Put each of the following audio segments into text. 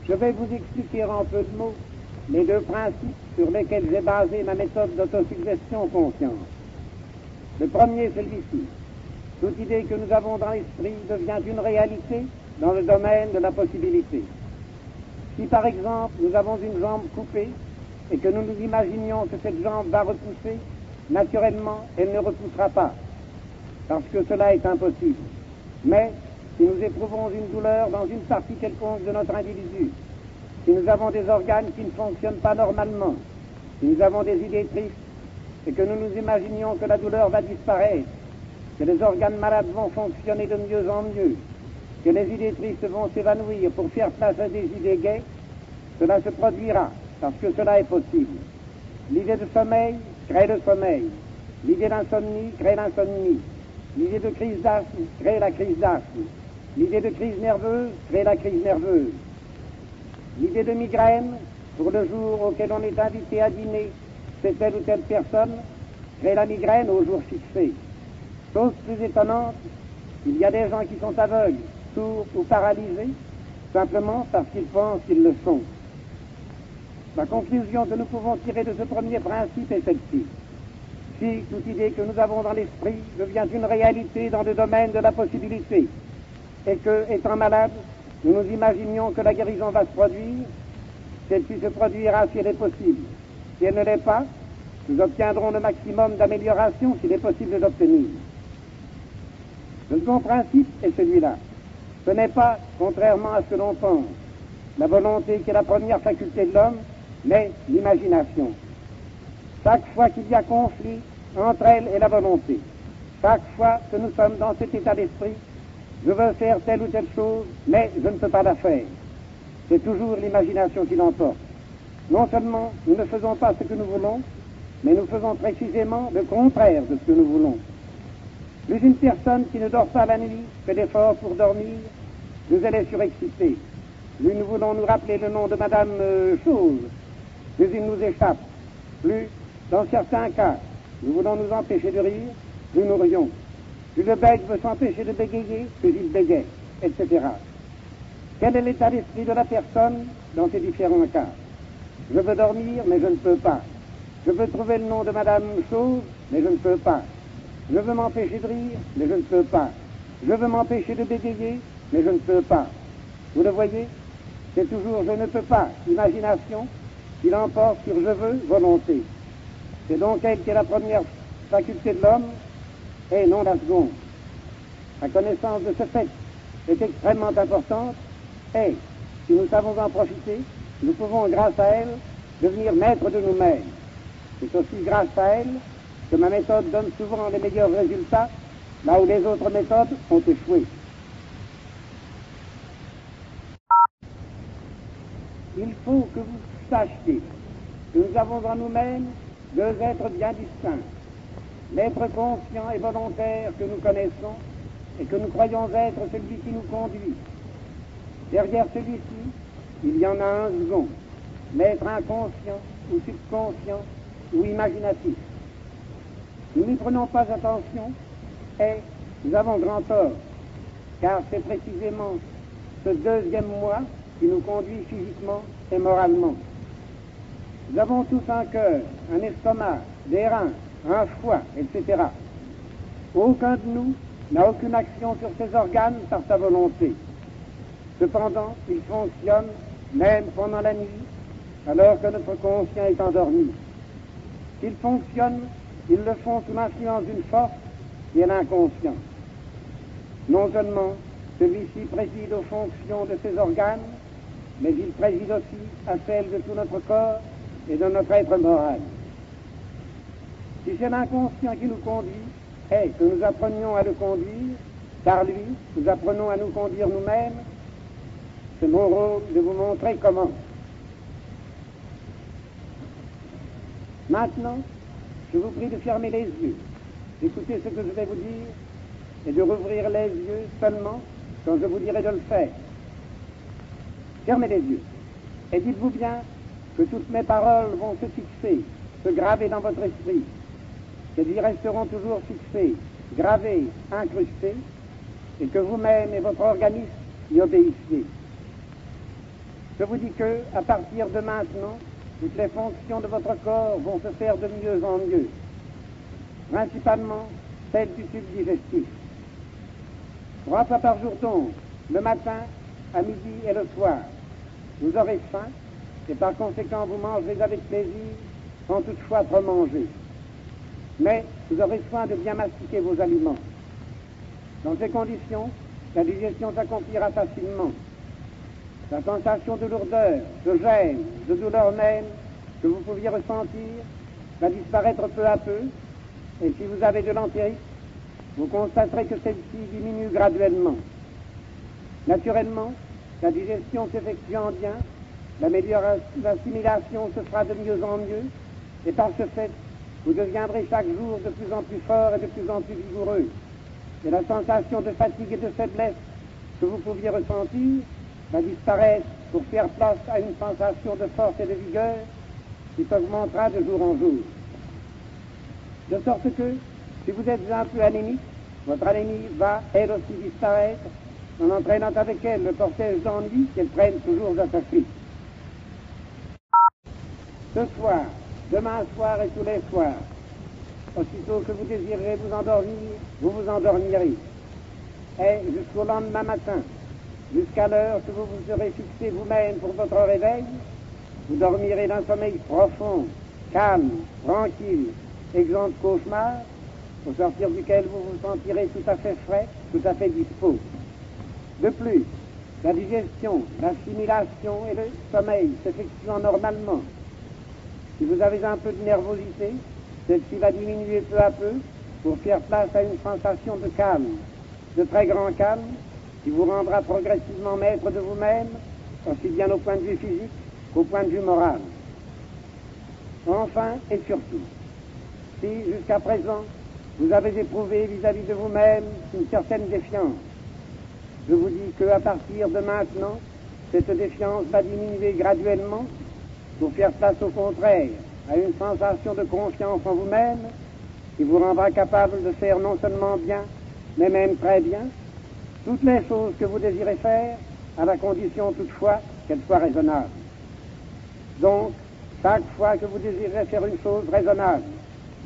Je vais vous expliquer en peu de mots les deux principes sur lesquels j'ai basé ma méthode d'autosuggestion consciente. Le premier, celui-ci. Toute idée que nous avons dans l'esprit devient une réalité dans le domaine de la possibilité. Si par exemple nous avons une jambe coupée et que nous nous imaginions que cette jambe va repousser, naturellement elle ne repoussera pas, parce que cela est impossible. Mais si nous éprouvons une douleur dans une partie quelconque de notre individu, si nous avons des organes qui ne fonctionnent pas normalement, si nous avons des idées tristes et que nous nous imaginions que la douleur va disparaître, que les organes malades vont fonctionner de mieux en mieux, que les idées tristes vont s'évanouir pour faire place à des idées gaies, cela se produira, parce que cela est possible. L'idée de sommeil crée le sommeil. L'idée d'insomnie crée l'insomnie. L'idée de crise d'asthme crée la crise d'asthme. L'idée de crise nerveuse crée la crise nerveuse. L'idée de migraine, pour le jour auquel on est invité à dîner, c'est telle ou telle personne, crée la migraine au jour fixé. Chose plus étonnante, il y a des gens qui sont aveugles, sourds ou paralysés, simplement parce qu'ils pensent qu'ils le sont. La conclusion que nous pouvons tirer de ce premier principe est celle-ci. Si toute idée que nous avons dans l'esprit devient une réalité dans le domaine de la possibilité, et que, étant malade, nous nous imaginions que la guérison va se produire, celle-ci se produira si elle est possible. Si elle ne l'est pas, nous obtiendrons le maximum d'amélioration s'il est possible d'obtenir. Le second principe est celui-là. Ce n'est pas, contrairement à ce que l'on pense, la volonté qui est la première faculté de l'homme, mais l'imagination. Chaque fois qu'il y a conflit entre elle et la volonté, chaque fois que nous sommes dans cet état d'esprit, je veux faire telle ou telle chose, mais je ne peux pas la faire. C'est toujours l'imagination qui l'emporte. Non seulement nous ne faisons pas ce que nous voulons, mais nous faisons précisément le contraire de ce que nous voulons. Plus une personne qui ne dort pas la nuit fait d'efforts pour dormir, plus elle est surexcitée. Plus nous voulons nous rappeler le nom de Madame Chose, plus il nous échappe. Plus, dans certains cas, nous voulons nous empêcher de rire, plus nous rions. Plus le bègue veut s'empêcher de bégayer, plus il bégaye, etc. Quel est l'état d'esprit de la personne dans ces différents cas? Je veux dormir, mais je ne peux pas. Je veux trouver le nom de Madame Chose, mais je ne peux pas. Je veux m'empêcher de rire, mais je ne peux pas. Je veux m'empêcher de bégayer, mais je ne peux pas. Vous le voyez? C'est toujours je ne peux pas, imagination, qui l'emporte sur je veux, volonté. C'est donc elle qui est la première faculté de l'homme, et non la seconde. La connaissance de ce fait est extrêmement importante, et si nous savons en profiter, nous pouvons, grâce à elle, devenir maîtres de nous-mêmes. C'est aussi grâce à elle que ma méthode donne souvent les meilleurs résultats, là où les autres méthodes ont échoué. Il faut que vous sachiez que nous avons en nous-mêmes deux êtres bien distincts. L'être conscient et volontaire que nous connaissons et que nous croyons être celui qui nous conduit. Derrière celui-ci, il y en a un second, l'être inconscient ou subconscient ou imaginatif. Nous n'y prenons pas attention et nous avons grand tort, car c'est précisément ce deuxième moi qui nous conduit physiquement et moralement. Nous avons tous un cœur, un estomac, des reins, un foie, etc. Aucun de nous n'a aucune action sur ces organes par sa volonté. Cependant, ils fonctionnent même pendant la nuit, alors que notre conscient est endormi. S'ils fonctionnent, ils le font sous l'influence d'une force qui est l'inconscient. Non seulement celui-ci préside aux fonctions de ces organes, mais il préside aussi à celles de tout notre corps et de notre être moral. Si c'est l'inconscient qui nous conduit, et que nous apprenions à le conduire, par lui, nous apprenons à nous conduire nous-mêmes, c'est mon rôle de vous montrer comment. Maintenant, je vous prie de fermer les yeux, d'écouter ce que je vais vous dire, et de rouvrir les yeux seulement quand je vous dirai de le faire. Fermez les yeux, et dites-vous bien que toutes mes paroles vont se fixer, se graver dans votre esprit, qu'elles y resteront toujours fixées, gravées, incrustées, et que vous-même et votre organisme y obéissiez. Je vous dis que, à partir de maintenant, toutes les fonctions de votre corps vont se faire de mieux en mieux, principalement celles du tube digestif. 3 fois par jour donc, le matin, à midi et le soir, vous aurez faim et par conséquent vous mangerez avec plaisir sans toutefois trop manger. Mais vous aurez soin de bien mastiquer vos aliments. Dans ces conditions, la digestion s'accomplira facilement. La sensation de lourdeur, de gêne, de douleur même que vous pouviez ressentir va disparaître peu à peu, et si vous avez de l'entérite, vous constaterez que celle-ci diminue graduellement. Naturellement, la digestion s'effectuant bien, l'assimilation se fera de mieux en mieux, et par ce fait, vous deviendrez chaque jour de plus en plus fort et de plus en plus vigoureux. Et la sensation de fatigue et de faiblesse que vous pouviez ressentir va disparaître pour faire place à une sensation de force et de vigueur qui s'augmentera de jour en jour. De sorte que, si vous êtes un peu anémique, votre anémie va, elle aussi, disparaître, en entraînant avec elle le cortège d'ennui qu'elle traîne toujours à sa suite. Ce soir, demain soir et tous les soirs, aussitôt que vous désirerez vous endormir, vous vous endormirez. Et jusqu'au lendemain matin, jusqu'à l'heure que vous vous serez fixé vous-même pour votre réveil, vous dormirez d'un sommeil profond, calme, tranquille, exempt de cauchemar, au sortir duquel vous vous sentirez tout à fait frais, tout à fait dispos. De plus, la digestion, l'assimilation et le sommeil s'effectuant normalement. Si vous avez un peu de nervosité, celle-ci va diminuer peu à peu pour faire place à une sensation de calme, de très grand calme, qui vous rendra progressivement maître de vous-même, aussi bien au point de vue physique qu'au point de vue moral. Enfin et surtout, si jusqu'à présent vous avez éprouvé vis-à-vis de vous-même une certaine défiance, je vous dis qu'à partir de maintenant, cette défiance va diminuer graduellement pour faire place au contraire à une sensation de confiance en vous-même qui vous rendra capable de faire non seulement bien, mais même très bien, toutes les choses que vous désirez faire, à la condition toutefois qu'elles soient raisonnables. Donc, chaque fois que vous désirez faire une chose raisonnable,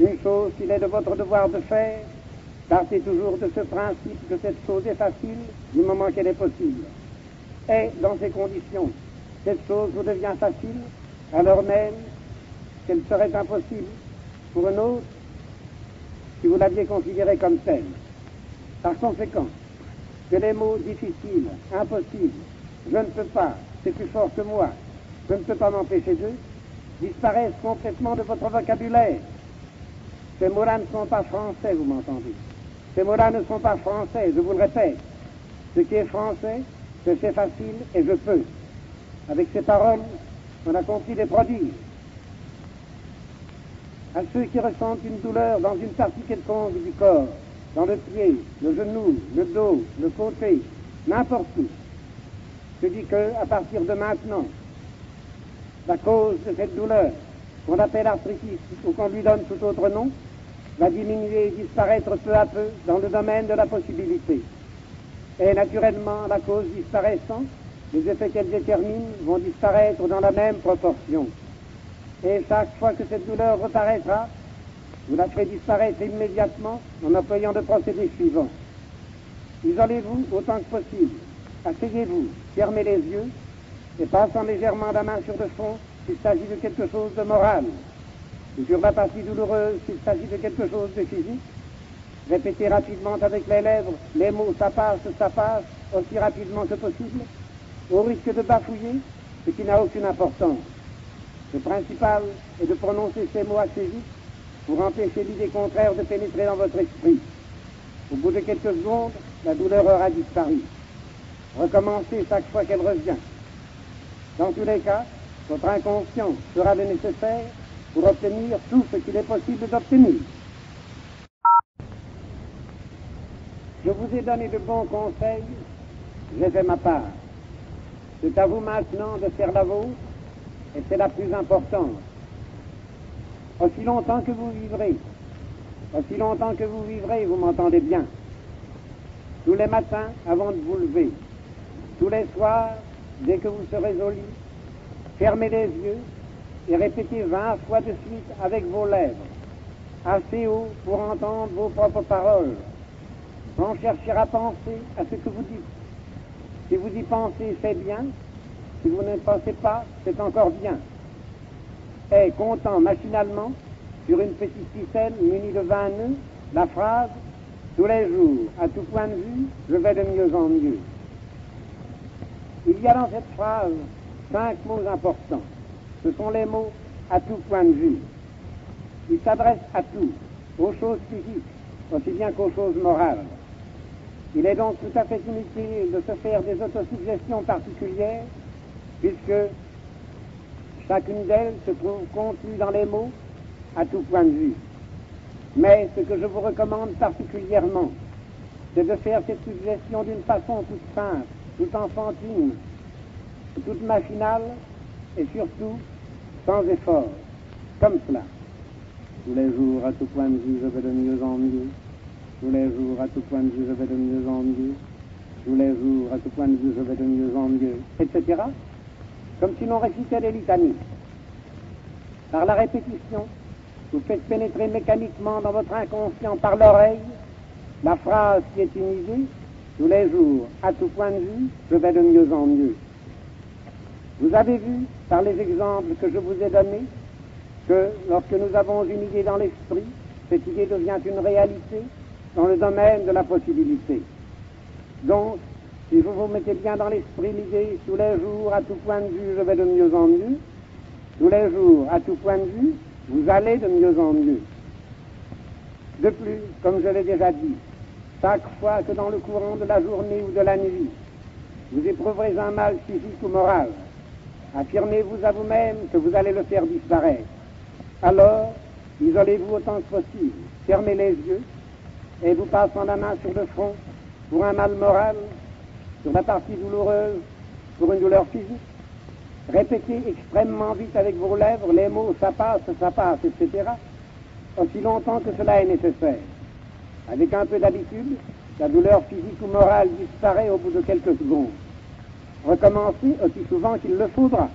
une chose qu'il est de votre devoir de faire, partez toujours de ce principe que cette chose est facile du moment qu'elle est possible. Et, dans ces conditions, cette chose vous devient facile, alors même qu'elle serait impossible pour une autre si vous l'aviez considérée comme telle. Par conséquent, que les mots difficiles, impossibles, je ne peux pas, c'est plus fort que moi, je ne peux pas m'empêcher d'eux, disparaissent complètement de votre vocabulaire. Ces mots-là ne sont pas français, vous m'entendez. Ces mots-là ne sont pas français, je vous le répète. Ce qui est français, c'est facile et je peux. Avec ces paroles, on a compris des prodiges. À ceux qui ressentent une douleur dans une partie quelconque du corps, dans le pied, le genou, le dos, le côté, n'importe où, je dis que, à partir de maintenant, la cause de cette douleur, qu'on appelle arthritis ou qu'on lui donne tout autre nom, va diminuer et disparaître peu à peu dans le domaine de la possibilité. Et naturellement, la cause disparaissant, les effets qu'elle détermine vont disparaître dans la même proportion. Et chaque fois que cette douleur reparaîtra, vous la ferez disparaître immédiatement en employant le procédé suivant. Isolez-vous autant que possible. Asseyez-vous, fermez les yeux et passant légèrement la main sur le front s'il s'agit de quelque chose de moral. Et sur la partie douloureuse s'il s'agit de quelque chose de physique. Répétez rapidement avec les lèvres les mots ça passe, aussi rapidement que possible, au risque de bafouiller, ce qui n'a aucune importance. Le principal est de prononcer ces mots assez vite pour empêcher l'idée contraire de pénétrer dans votre esprit. Au bout de quelques secondes, la douleur aura disparu. Recommencez chaque fois qu'elle revient. Dans tous les cas, votre inconscient fera le nécessaire pour obtenir tout ce qu'il est possible d'obtenir. Je vous ai donné de bons conseils, j'ai fait ma part. C'est à vous maintenant de faire la vôtre, et c'est la plus importante. Aussi longtemps que vous vivrez, vous m'entendez bien. Tous les matins, avant de vous lever, tous les soirs, dès que vous serez au lit, fermez les yeux et répétez 20 fois de suite avec vos lèvres, assez haut pour entendre vos propres paroles, sans chercher à penser à ce que vous dites. Si vous y pensez, c'est bien. Si vous ne pensez pas, c'est encore bien. Et comptant machinalement, sur une petite ficelle munie de 20 nœuds, la phrase « Tous les jours, à tout point de vue, je vais de mieux en mieux ». Il y a dans cette phrase 5 mots importants. Ce sont les mots « à tout point de vue ». Ils s'adressent à tout, aux choses physiques, aussi bien qu'aux choses morales. Il est donc tout à fait inutile de se faire des autosuggestions particulières, puisque chacune d'elles se trouve contenue dans les mots « à tout point de vue ». Mais ce que je vous recommande particulièrement, c'est de faire cette suggestion d'une façon toute simple, toute enfantine, toute machinale, et surtout sans effort, comme cela. Tous les jours, à tout point de vue, je vais de mieux en mieux. Tous les jours, à tout point de vue, je vais de mieux en mieux. Tous les jours, à tout point de vue, je vais de mieux en mieux, etc. Comme si l'on récitait des litanies. Par la répétition, vous faites pénétrer mécaniquement dans votre inconscient par l'oreille la phrase qui est une idée. Tous les jours, à tout point de vue, je vais de mieux en mieux. Vous avez vu, par les exemples que je vous ai donnés, que lorsque nous avons une idée dans l'esprit, cette idée devient une réalité dans le domaine de la possibilité. Donc, si vous vous mettez bien dans l'esprit l'idée, tous les jours, à tout point de vue, je vais de mieux en mieux, tous les jours, à tout point de vue, vous allez de mieux en mieux. De plus, comme je l'ai déjà dit, chaque fois que dans le courant de la journée ou de la nuit, vous éprouverez un mal physique ou moral, affirmez-vous à vous-même que vous allez le faire disparaître. Alors, isolez-vous autant que possible, fermez les yeux, et vous passant la main sur le front pour un mal moral, sur la partie douloureuse, pour une douleur physique. Répétez extrêmement vite avec vos lèvres les mots « ça passe, etc. » aussi longtemps que cela est nécessaire. Avec un peu d'habitude, la douleur physique ou morale disparaît au bout de quelques secondes. Recommencez aussi souvent qu'il le faudra.